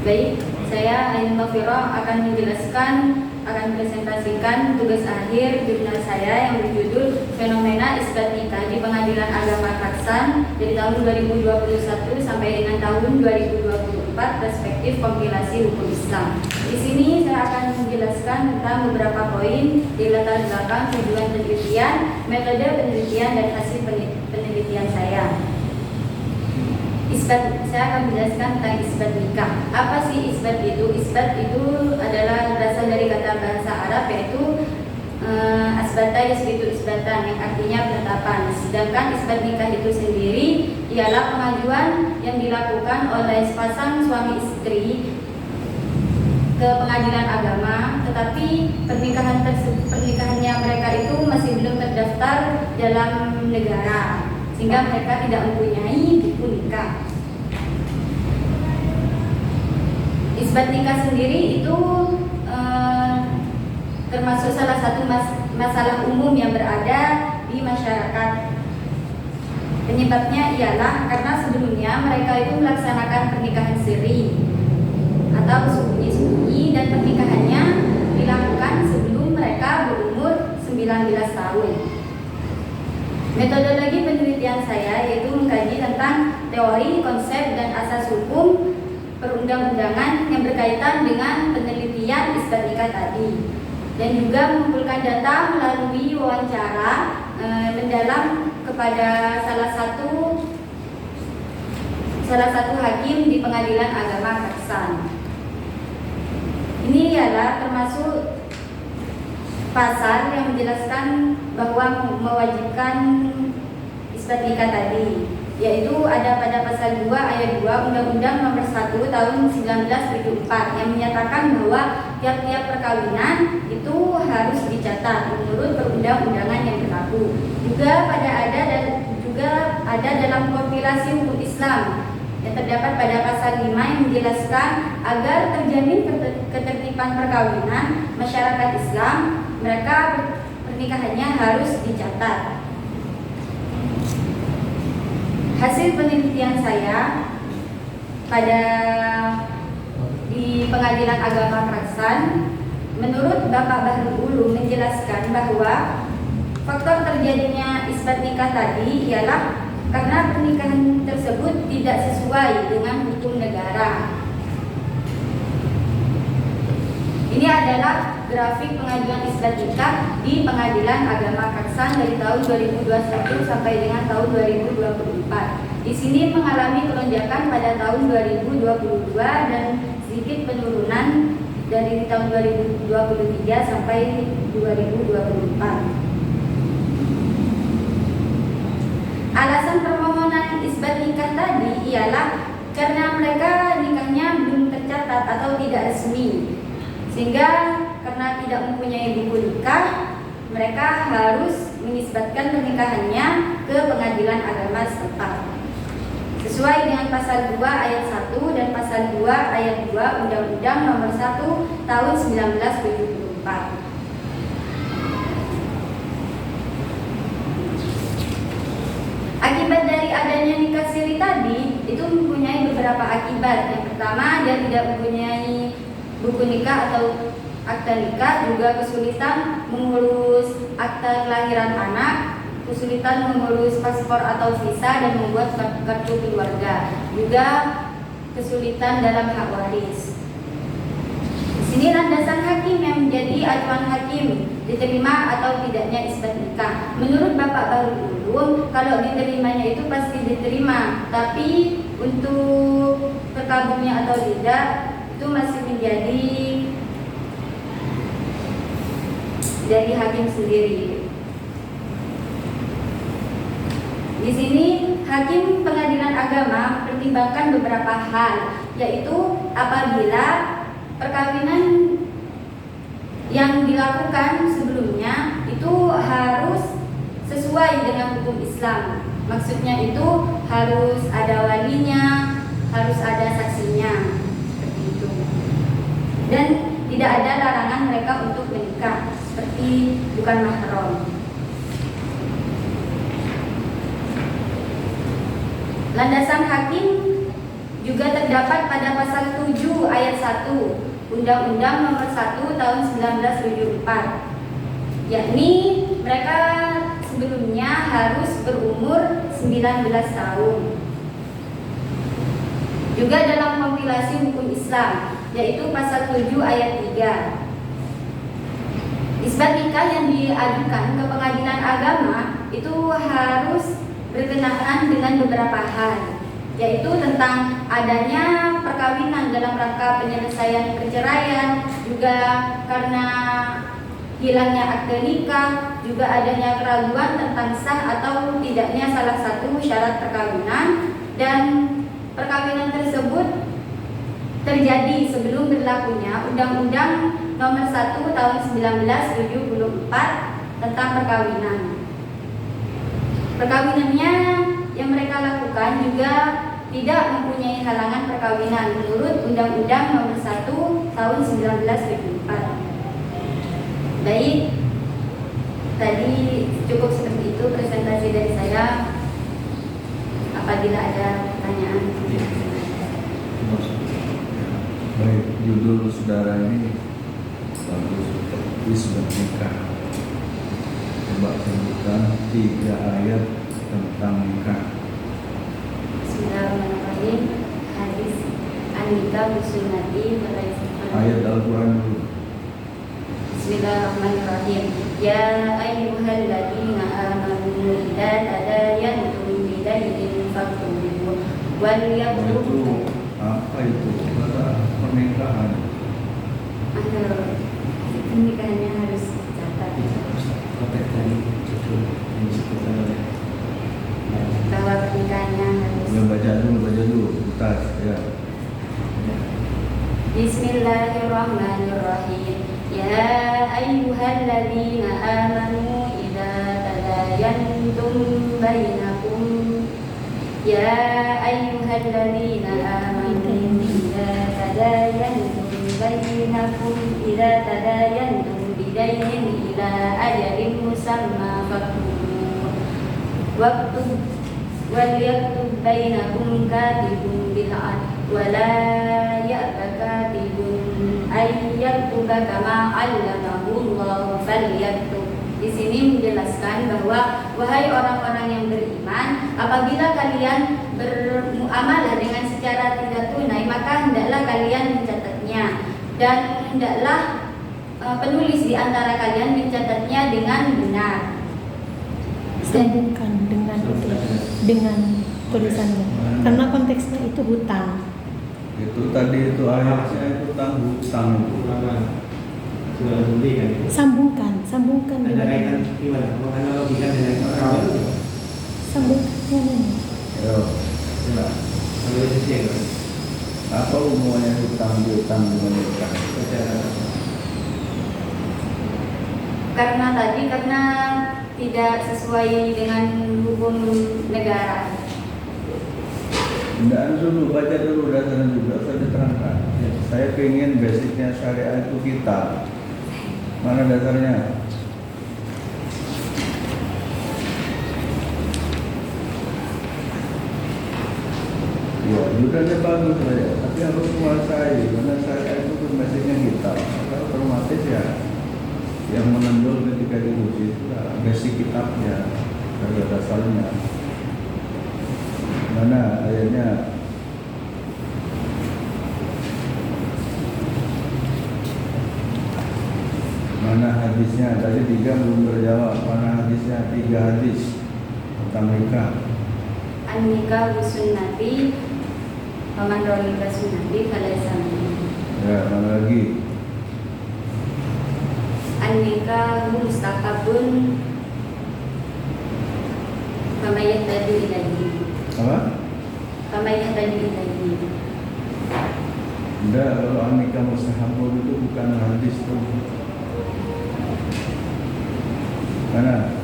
Baik, saya Ainul Mafiro akan presentasikan tugas akhir jurnal saya yang berjudul Fenomena Isbat Nikah di Pengadilan Agama Kraksan dari tahun 2021 sampai dengan tahun 2024 perspektif kompilasi hukum Islam. Di sini saya akan menjelaskan tentang beberapa poin di latar belakang tujuan penelitian, metode penelitian dan hasil penelitian saya. Saya akan menjelaskan tentang isbat nikah. Apa sih isbat itu? Isbat itu adalah berasal dari kata bahasa Arab yaitu asbata yasbitu isbatan, yang artinya penetapan. Sedangkan isbat nikah itu sendiri ialah pengajuan yang dilakukan oleh sepasang suami istri ke pengadilan agama, tetapi pernikahannya mereka itu masih belum terdaftar dalam negara, sehingga mereka tidak mempunyai buku nikah. Isbat nikah sendiri itu termasuk salah satu masalah umum yang berada di masyarakat. Penyebabnya ialah karena sebelumnya mereka itu melaksanakan pernikahan siri atau sembunyi-sembunyi, dan pernikahannya dilakukan sebelum mereka berumur 19 tahun. Metodologi penelitian saya yaitu mengkaji tentang teori, konsep, dan asas hukum perundang-undangan yang berkaitan dengan penelitian isbat nikah tadi, dan juga mengumpulkan data melalui wawancara mendalam kepada salah satu hakim di Pengadilan Agama Kraksan. Ini ialah termasuk pasal yang menjelaskan bahwa mewajibkan isbat nikah tadi, yaitu ada pada pasal 2 ayat 2 Undang-Undang Nomor 1 Tahun 1974 yang menyatakan bahwa tiap-tiap perkawinan itu harus dicatat menurut perundang-undangan yang berlaku. Juga ada dalam kompilasi hukum Islam yang terdapat pada pasal 5 yang menjelaskan agar terjamin ketertiban perkawinan masyarakat Islam, mereka pernikahannya harus dicatat. Hasil penelitian saya di Pengadilan Agama Kraksan, menurut Bapak Bahrul Ulum menjelaskan bahwa faktor terjadinya isbat nikah tadi ialah karena pernikahan tersebut tidak sesuai dengan hukum negara. Ini adalah grafik pengajuan isbat nikah di Pengadilan Agama Kraksan dari tahun 2021 sampai dengan tahun 2024. Di sini mengalami kelonjakan pada tahun 2022 dan sedikit penurunan dari tahun 2023 sampai 2024. Alasan permohonan isbat nikah tadi ialah karena mereka nikahnya belum tercatat atau tidak resmi, sehingga karena tidak mempunyai buku nikah, mereka harus mengisbatkan pernikahannya ke Pengadilan Agama setempat sesuai dengan pasal 2 ayat 1 dan pasal 2 ayat 2 Undang-Undang Nomor 1 Tahun 1974. Akibat dari adanya nikah siri tadi itu mempunyai beberapa akibat. Yang pertama, dia tidak mempunyai buku nikah atau akta nikah, juga kesulitan mengurus akta kelahiran anak, kesulitan mengurus paspor atau visa dan membuat kartu keluarga, juga kesulitan dalam hak waris. Di sini landasan hakim yang menjadi acuan hakim diterima atau tidaknya isbat nikah. Menurut Bapak Bahrul Ulum, kalau diterimanya itu pasti diterima, tapi untuk terkabulnya atau tidak itu masih menjadi dari hakim sendiri. Di sini hakim Pengadilan Agama mempertimbangkan beberapa hal, yaitu apabila perkawinan yang dilakukan sebelumnya itu harus sesuai dengan hukum Islam. Maksudnya itu harus ada walinya, harus ada saksinya, seperti itu. Dan tidak ada larangan mereka untuk menikah, seperti bukan mahram. Landasan hakim juga terdapat pada pasal 7 ayat 1 Undang-Undang Nomor 1 Tahun 1974, yakni mereka sebelumnya harus berumur 19 tahun. Juga dalam kompilasi hukum Islam, yaitu pasal 7 ayat 3. Isbat nikah yang diajukan ke pengadilan agama itu harus berkenaan dengan beberapa hal, yaitu tentang adanya perkawinan dalam rangka penyelesaian perceraian, juga karena hilangnya akte nikah, juga adanya keraguan tentang sah atau tidaknya salah satu syarat perkawinan, dan perkawinan tersebut terjadi sebelum berlakunya Undang-Undang Nomor 1 Tahun 1974 tentang perkawinan. Perkawinannya yang mereka lakukan juga tidak mempunyai halangan perkawinan menurut Undang-Undang Nomor 1 Tahun 1974. Baik, tadi cukup seperti itu presentasi dari saya. Apabila ada pertanyaan. Baik, judul saudara ini bagus, isbat nikah. Coba sebutkan 3 ayat tentang nikah. Bismillahirrahmanirrahim. Hadis an-nikah sunnati Ayat Al-Quran dulu. Bismillahirrahmanirrahim. Ya ayyuhalladzina amanu idza tadayantum bidaynin faktubuhu wal yaktub. Apa itu? Kata pernikahan. Pernikahannya harus dicatat. Bahwa pernikahannya harus. Baca dulu, tas ya. Bismillahirrahmanirrahim. Ya ayyuhalladzina amanu idza tadayantum bainakum. Ya ayyuhalladzina amanu idza tadayantum bainakum bidainin ila ajalin musamma faktubuh. Wal yaktub bainakum katibun bil 'adl wa la ya'ba katibun ay yaktuba kama 'allamahu Allah falyaktub. Di sini menjelaskan bahwa wahai orang-orang yang beriman, apabila kalian bermuamalah dengan secara tidak tunai, maka hendaklah kalian mencatatnya, dan hendaklah penulis di antara kalian mencatatnya dengan benar. Bukan dengan tulisannya, karena konteksnya itu hutang. Itu tadi itu ayatnya itu tentang hutang. Sambungkan ada kaitan dengan gimana? Menganalogikan dengan orang sambungkan. Yo, coba ambil sisi yang apa hubungannya hutang dengan nikah? Karena tidak sesuai dengan hukum negara. Tidak dulu, baca dulu dasarnya juga, saya diterangkan. Saya ingin basicnya syariat itu kitab. Mana dasarnya? Ya, judulnya bagus saja, tapi harus menguasai. Karena syariat itu kan basicnya kitab. Kalau otomatis ya, yang menonjol ketika diuji itu basic kitabnya, harga dasarnya. Mana ayatnya? Mana hadisnya? Tadi 3 belum terjawab. Mana hadisnya? 3 hadis tentang nikah. An-nikah sunnati faman raghiba sunnati falaysa minni. Ya, mana lagi? An-nikah mustaqabun kama yahtadi ilaihi. Apa? Kama yahtadi ilaihi. Enggak, kalau nikah mustahabun itu bukan hadis tuh. Mana?